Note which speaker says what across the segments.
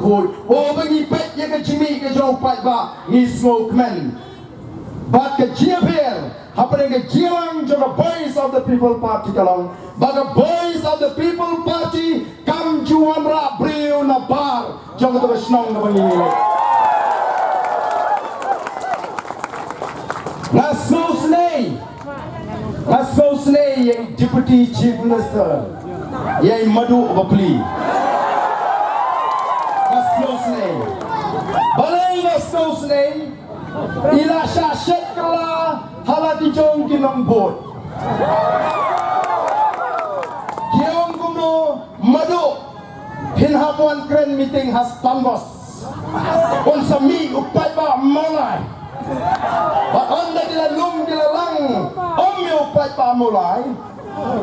Speaker 1: hui bagi pet ya ke jimi ke jauh pat ba ni smoke man but ke jiapir apa dengan jiang juga voice of the people party kalong baga voice of the people party kam juan ra briu na bar jong to snong na bangini Nasosne yang Deputy Chief Minister yang Madu Bapli Nasosne balai Nasosne ila syasyak kala halati jong kinong bot kiong kuno Madu hinhapuan kren meeting has tambos on sami upai ba malai but anda kila lum kila lang Om upat pa mulai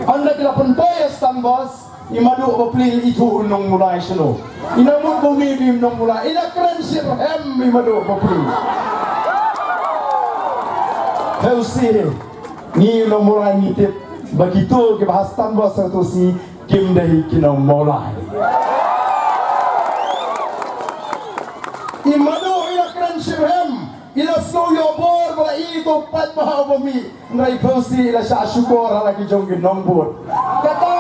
Speaker 1: anda kila pentoyas tambos imadu bapli itu nong mulai seno inamun bumi bim nong mulai ina keren sirhem imadu bapli Heusi ni nong mulai ngitip begitu ke bahas tambos satu si kim dahi kinong mulai imadu ina keren sirhem ila snow yo bor bala ito pat bahaw bumi ngai kosi ila sa syukur lagi jongin nombor kata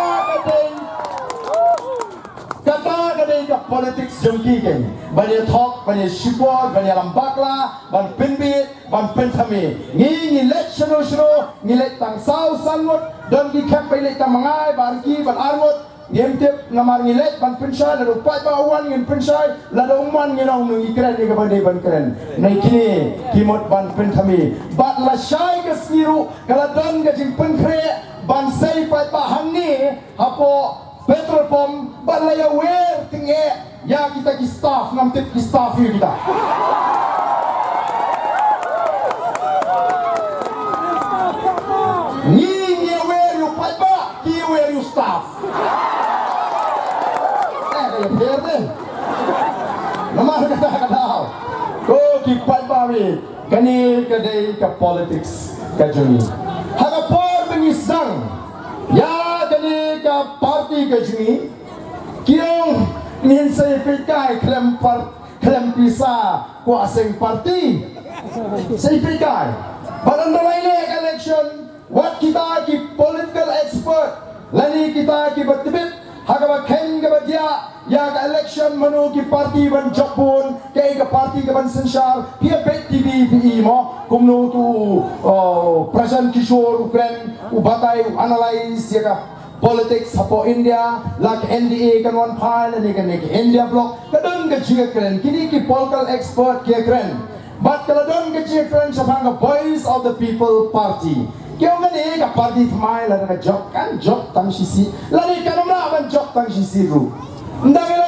Speaker 1: kadai ka politics jongki gen bani talk bani syukur bani lambakla ban pinbit ban pentami ngi let shno ngi let tang sau sangot dan di camp let tang mangai barki ban arwot Yemtip ngamar ngilet ban pensai lalu pat bawan ngin pensai lalu uman nginong nungi keren ni kabandai ban keren nai kini kimot ban pentami bat la syai ke siru kaladon ke jing penkre ban sei pat bahang ni hapo petrol pom bat la ya wer tinge ya kita ki staff ngamtip ki staff kita ni wer you pat ba ki wer you staff Berde, nama kata ko kipat bawi kani kadai ke politics kajuni. Haga por bengisang ya kani ke parti kajuni. Kiong nin saya pikai klem pisa ko asing parti. Saya pikai. Badan lain election what kita ki political expert lani kita ki bertibit Hagaba ken gaba dia ya ka election manu ki parti ban jabun ke ka parti ka ban sensar pia pet tv pi mo kumno tu present kishore ukren ubatai analyze ya ka politics hapo India like NDA kan one pile ni kan India block kadon ka jiga kren kini ki political expert ki kren but kadon ka jiga kren sa hanga voice of the people party Kaya nga ka party thamay la na job kan job tang sisi lani ka naman job tang sisi ru ndang